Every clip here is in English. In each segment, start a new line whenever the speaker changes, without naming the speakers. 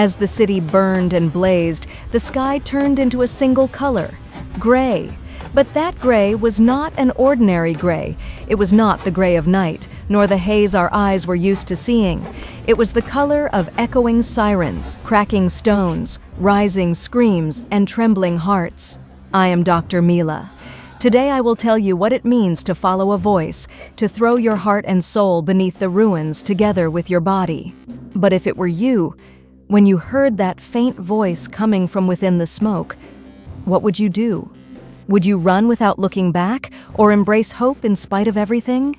As the city burned and blazed, the sky turned into a single color, gray. But that gray was not an ordinary gray. It was not the gray of night, nor the haze our eyes were used to seeing. It was the color of echoing sirens, cracking stones, rising screams, and trembling hearts. I am Doctor Mila. Today I will tell you what it means to follow a voice, to throw your heart and soul beneath the ruins together with your body. But if it were you, when you heard that faint voice coming from within the smoke, what would you do? Would you run without looking back, or embrace hope in spite of everything?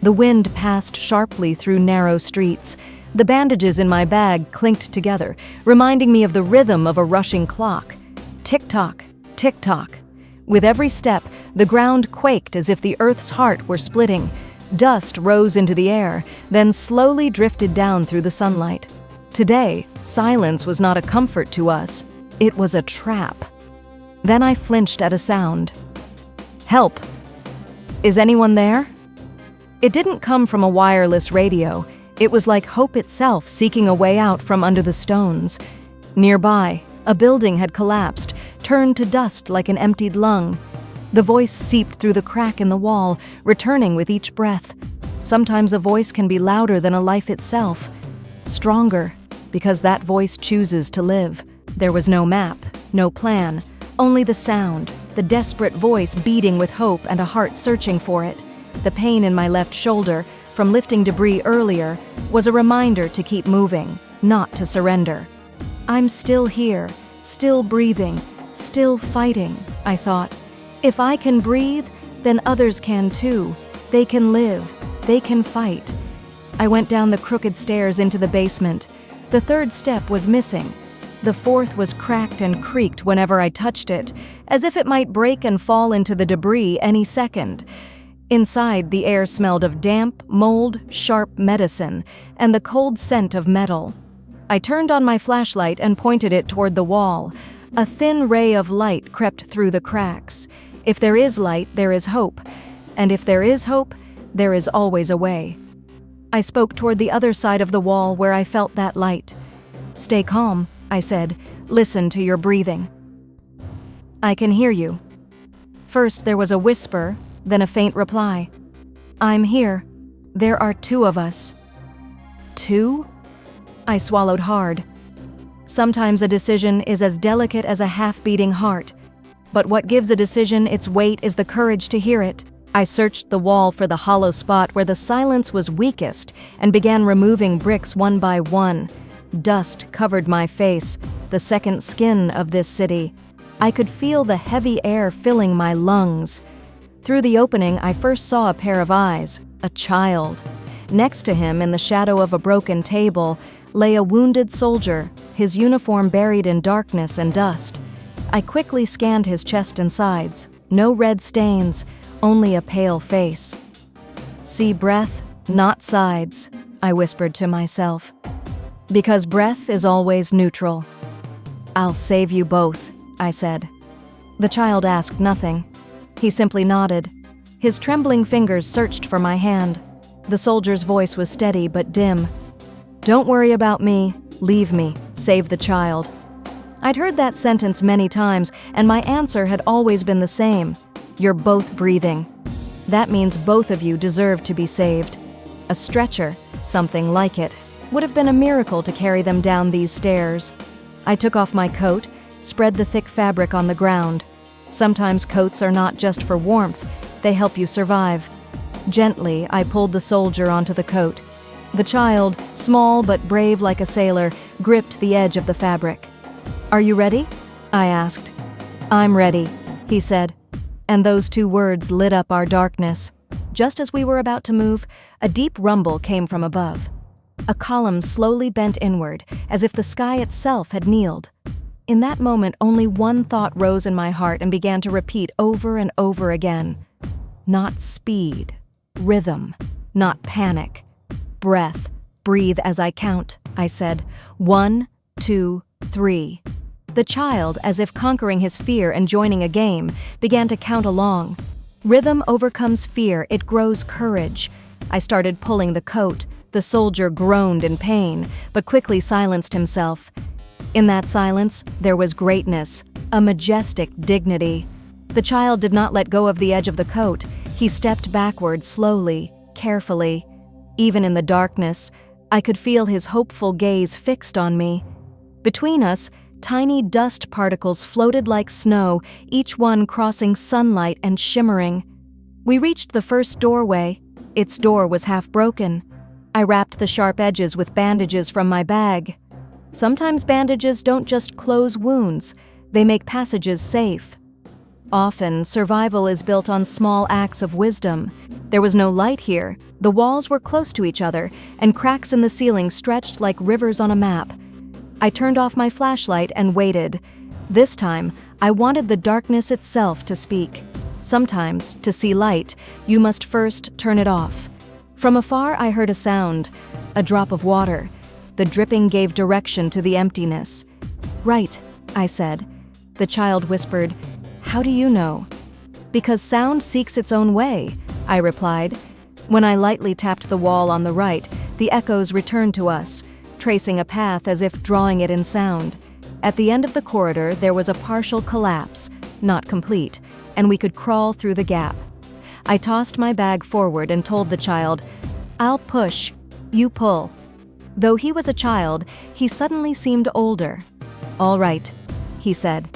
The wind passed sharply through narrow streets. The bandages in my bag clinked together, reminding me of the rhythm of a rushing clock. Tick-tock, tick-tock. With every step, the ground quaked as if the earth's heart were splitting. Dust rose into the air, then slowly drifted down through the sunlight. Today, silence was not a comfort to us. It was a trap. Then I flinched at a sound. Help! Is anyone there? It didn't come from a wireless radio. It was like hope itself seeking a way out from under the stones. Nearby, a building had collapsed, turned to dust like an emptied lung. The voice seeped through the crack in the wall, returning with each breath. Sometimes a voice can be louder than a life itself. Stronger, because that voice chooses to live. There was no map, no plan. Only the sound, the desperate voice beating with hope and a heart searching for it. The pain in my left shoulder, from lifting debris earlier, was a reminder to keep moving, not to surrender. I'm still here, still breathing, still fighting, I thought. If I can breathe, then others can too. They can live, they can fight. I went down the crooked stairs into the basement. The third step was missing. The fourth was cracked and creaked whenever I touched it, as if it might break and fall into the debris any second. Inside, the air smelled of damp, mold, sharp medicine, and the cold scent of metal. I turned on my flashlight and pointed it toward the wall. A thin ray of light crept through the cracks. If there is light, there is hope. And if there is hope, there is always a way. I spoke toward the other side of the wall where I felt that light. Stay calm, I said. Listen to your breathing. I can hear you. First there was a whisper, then a faint reply. I'm here. There are two of us. Two? I swallowed hard. Sometimes a decision is as delicate as a half-beating heart, but what gives a decision its weight is the courage to hear it. I searched the wall for the hollow spot where the silence was weakest and began removing bricks one by one. Dust covered my face, the second skin of this city. I could feel the heavy air filling my lungs. Through the opening, I first saw a pair of eyes, a child. Next to him, in the shadow of a broken table, lay a wounded soldier, his uniform buried in darkness and dust. I quickly scanned his chest and sides. No red stains, only a pale face. See breath, not sides, I whispered to myself. Because breath is always neutral. I'll save you both, I said. The child asked nothing. He simply nodded. His trembling fingers searched for my hand. The soldier's voice was steady but dim. Don't worry about me, leave me, save the child. I'd heard that sentence many times, and my answer had always been the same. You're both breathing. That means both of you deserve to be saved. A stretcher, something like it, would have been a miracle to carry them down these stairs. I took off my coat, spread the thick fabric on the ground. Sometimes coats are not just for warmth, they help you survive. Gently, I pulled the soldier onto the coat. The child, small but brave like a sailor, gripped the edge of the fabric. Are you ready? I asked. I'm ready, he said. And those two words lit up our darkness. Just as we were about to move, a deep rumble came from above. A column slowly bent inward, as if the sky itself had kneeled. In that moment, only one thought rose in my heart and began to repeat over and over again. Not speed, rhythm, not panic. Breath, breathe as I count, I said. 1, 2, 3. The child, as if conquering his fear and joining a game, began to count along. Rhythm overcomes fear, it grows courage. I started pulling the coat, The soldier groaned in pain, but quickly silenced himself. In that silence, there was greatness, a majestic dignity. The child did not let go of the edge of the coat. He stepped backward slowly, carefully. Even in the darkness, I could feel his hopeful gaze fixed on me. Between us, tiny dust particles floated like snow, each one crossing sunlight and shimmering. We reached the first doorway. Its door was half broken. I wrapped the sharp edges with bandages from my bag. Sometimes bandages don't just close wounds, they make passages safe. Often, survival is built on small acts of wisdom. There was no light here. The walls were close to each other, and cracks in the ceiling stretched like rivers on a map. I turned off my flashlight and waited. This time, I wanted the darkness itself to speak. Sometimes, to see light, you must first turn it off. From afar, I heard a sound, a drop of water. The dripping gave direction to the emptiness. "Right," I said. The child whispered, "How do you know?" "Because sound seeks its own way," I replied. When I lightly tapped the wall on the right, the echoes returned to us, tracing a path as if drawing it in sound. At the end of the corridor, there was a partial collapse, not complete, and we could crawl through the gap. I tossed my bag forward and told the child, "I'll push, you pull." Though he was a child, he suddenly seemed older. "All right," he said.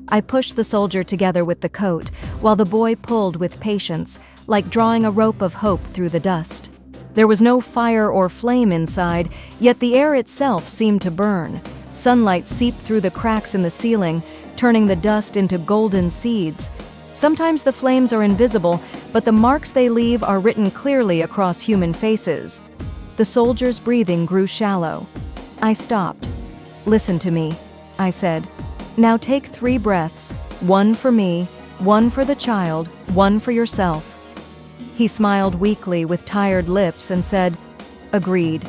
I pushed the soldier together with the coat, while the boy pulled with patience, like drawing a rope of hope through the dust. There was no fire or flame inside, yet the air itself seemed to burn. Sunlight seeped through the cracks in the ceiling, turning the dust into golden seeds. Sometimes the flames are invisible, but the marks they leave are written clearly across human faces. The soldier's breathing grew shallow. I stopped. "Listen to me," I said. "Now take 3 breaths, 1 for me, 1 for the child, 1 for yourself." He smiled weakly with tired lips and said, "Agreed."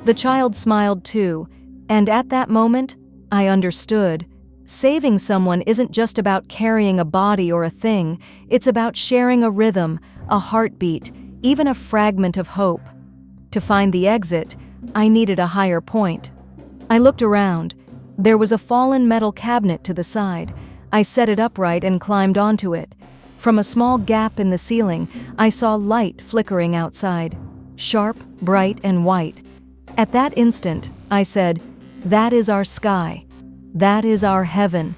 The child smiled too, and at that moment, I understood. Saving someone isn't just about carrying a body or a thing, it's about sharing a rhythm, a heartbeat, even a fragment of hope. To find the exit, I needed a higher point. I looked around. There was a fallen metal cabinet to the side. I set it upright and climbed onto it. From a small gap in the ceiling, I saw light flickering outside, sharp, bright, and white. At that instant, I said, "That is our sky. That is our heaven.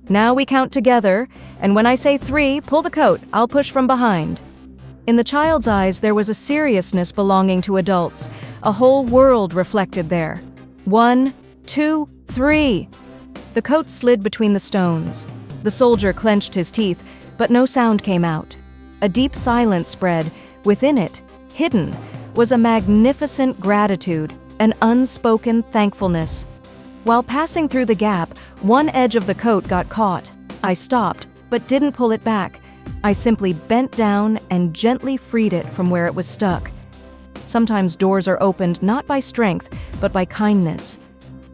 Now we count together, and when I say 3, pull the coat. I'll push from behind." In the child's eyes, there was a seriousness belonging to adults, a whole world reflected there. 1, 2, 3. The coat slid between the stones. The soldier clenched his teeth, but no sound came out. A deep silence spread. Within it, hidden, was a magnificent gratitude, an unspoken thankfulness. While passing through the gap, one edge of the coat got caught. I stopped, but didn't pull it back. I simply bent down and gently freed it from where it was stuck. Sometimes doors are opened not by strength, but by kindness.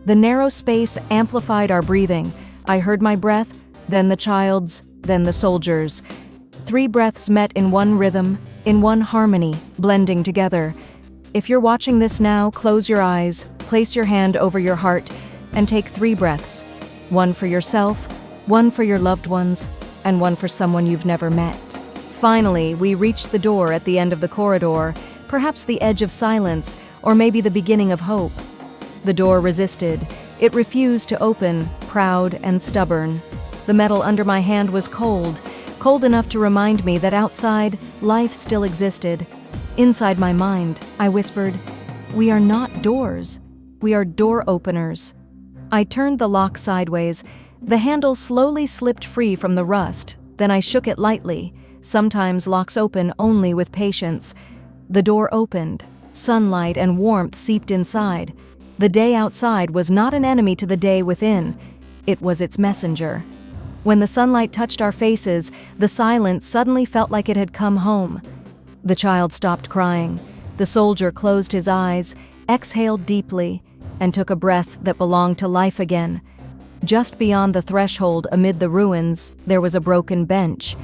The narrow space amplified our breathing. I heard my breath, then the child's, then the soldier's. 3 breaths met in one rhythm, in one harmony, blending together. If you're watching this now, close your eyes, place your hand over your heart, and take 3 breaths. 1 for yourself, 1 for your loved ones, and 1 for someone you've never met. Finally, we reached the door at the end of the corridor, perhaps the edge of silence, or maybe the beginning of hope. The door resisted. It refused to open, proud and stubborn. The metal under my hand was cold, cold enough to remind me that outside, life still existed. Inside my mind, I whispered, "We are not doors. We are door openers." I turned the lock sideways. The handle slowly slipped free from the rust. Then I shook it lightly. Sometimes locks open only with patience. The door opened. Sunlight and warmth seeped inside. The day outside was not an enemy to the day within. It was its messenger. When the sunlight touched our faces, the silence suddenly felt like it had come home. The child stopped crying. The soldier closed his eyes, exhaled deeply, and took a breath that belonged to life again. Just beyond the threshold, amid the ruins, there was a broken bench.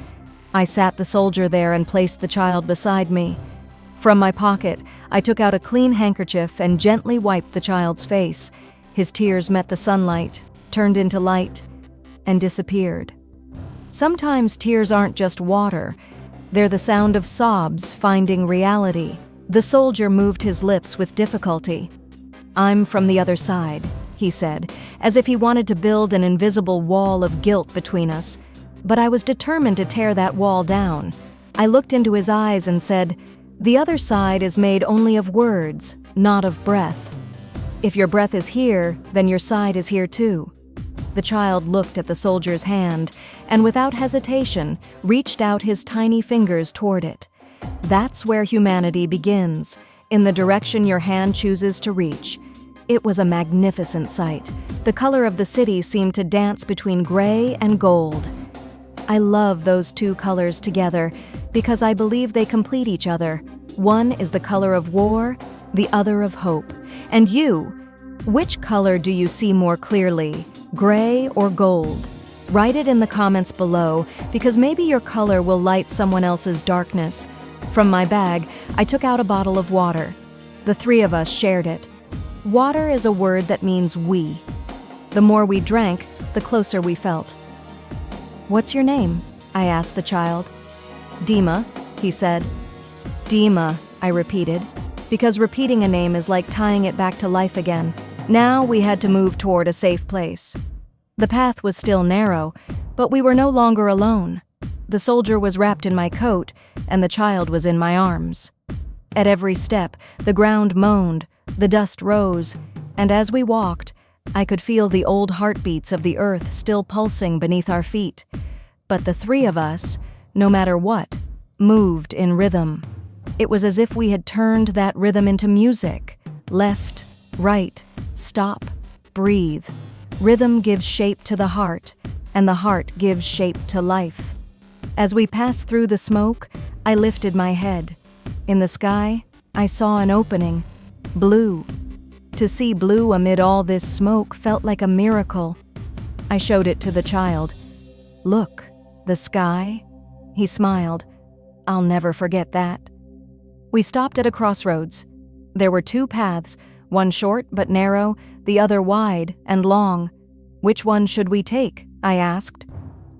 I sat the soldier there and placed the child beside me. From my pocket, I took out a clean handkerchief and gently wiped the child's face. His tears met the sunlight, turned into light, and disappeared. Sometimes tears aren't just water. They're the sound of sobs finding reality. The soldier moved his lips with difficulty. "I'm from the other side," he said, as if he wanted to build an invisible wall of guilt between us. But I was determined to tear that wall down. I looked into his eyes and said, "The other side is made only of words, not of breath. If your breath is here, then your side is here too." The child looked at the soldier's hand and without hesitation reached out his tiny fingers toward it. That's where humanity begins, in the direction your hand chooses to reach. It was a magnificent sight. The color of the city seemed to dance between gray and gold. I love those two colors together because I believe they complete each other. One is the color of war, the other of hope. And you, which color do you see more clearly, gray or gold? Write it in the comments below because maybe your color will light someone else's darkness. From my bag, I took out a bottle of water. The three of us shared it. Water is a word that means we. The more we drank, the closer we felt. "What's your name?" I asked the child. "Dima," he said. "Dima," I repeated, because repeating a name is like tying it back to life again. Now we had to move toward a safe place. The path was still narrow, but we were no longer alone. The soldier was wrapped in my coat, and the child was in my arms. At every step, the ground moaned, the dust rose, and as we walked, I could feel the old heartbeats of the earth still pulsing beneath our feet. But the three of us, no matter what, moved in rhythm. It was as if we had turned that rhythm into music. Left, right, stop, breathe. Rhythm gives shape to the heart, and the heart gives shape to life. As we passed through the smoke, I lifted my head. In the sky, I saw an opening. Blue. To see blue amid all this smoke felt like a miracle. I showed it to the child. "Look, the sky?" He smiled. "I'll never forget that." We stopped at a crossroads. There were two paths, one short but narrow, the other wide and long. "Which one should we take?" I asked.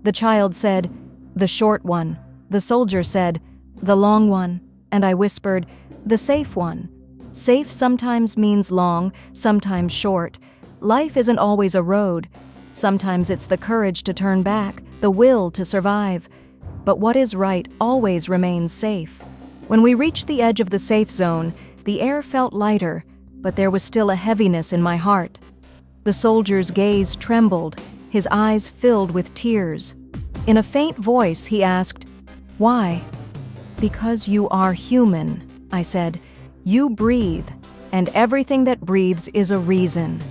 The child said, "The short one." The soldier said, "The long one." And I whispered, "The safe one." Safe sometimes means long, sometimes short. Life isn't always a road. Sometimes it's the courage to turn back, the will to survive. But what is right always remains safe. When we reached the edge of the safe zone, the air felt lighter, but there was still a heaviness in my heart. The soldier's gaze trembled, his eyes filled with tears. In a faint voice, he asked, "Why?" "Because you are human," I said. "You breathe, and everything that breathes is a reason."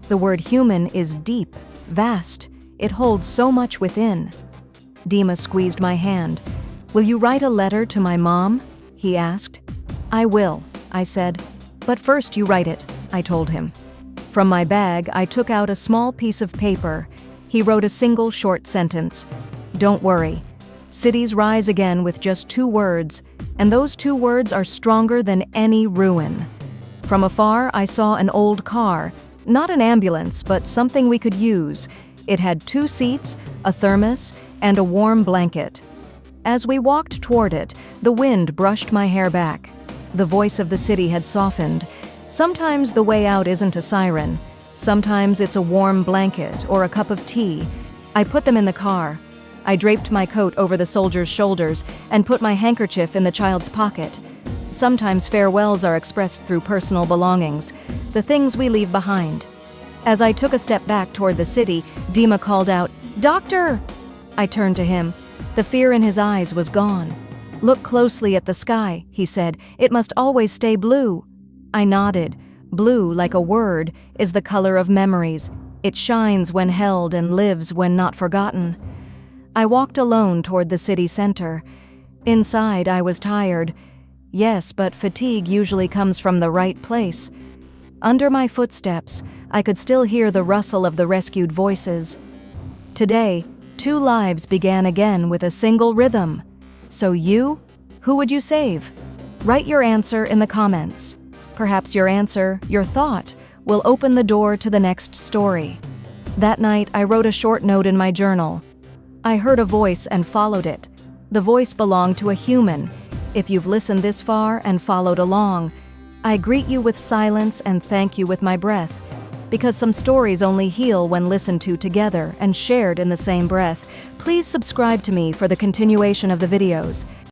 The word human is deep, vast. It holds so much within. Dima squeezed my hand. "Will you write a letter to my mom?" he asked. "I will," I said. "But first you write it," I told him. From my bag, I took out a small piece of paper. He wrote a single short sentence. "Don't worry. Cities rise again with just 2 words, and those 2 words are stronger than any ruin." From afar, I saw an old car, not an ambulance, but something we could use. It had 2 seats, a thermos, and a warm blanket. As we walked toward it, the wind brushed my hair back. The voice of the city had softened. Sometimes the way out isn't a siren. Sometimes it's a warm blanket or a cup of tea. I put them in the car. I draped my coat over the soldier's shoulders and put my handkerchief in the child's pocket. Sometimes farewells are expressed through personal belongings, the things we leave behind. As I took a step back toward the city, Dima called out, "Doctor!" I turned to him. The fear in his eyes was gone. "Look closely at the sky," he said. "It must always stay blue." I nodded. Blue, like a word, is the color of memories. It shines when held and lives when not forgotten. I walked alone toward the city center. Inside, I was tired. Yes, but fatigue usually comes from the right place. Under my footsteps, I could still hear the rustle of the rescued voices. Today, 2 lives began again with a single rhythm. So you? Who would you save? Write your answer in the comments. Perhaps your answer, your thought, will open the door to the next story. That night, I wrote a short note in my journal. I heard a voice and followed it. The voice belonged to a human. If you've listened this far and followed along, I greet you with silence and thank you with my breath. Because some stories only heal when listened to together and shared in the same breath. Please subscribe to me for the continuation of the videos.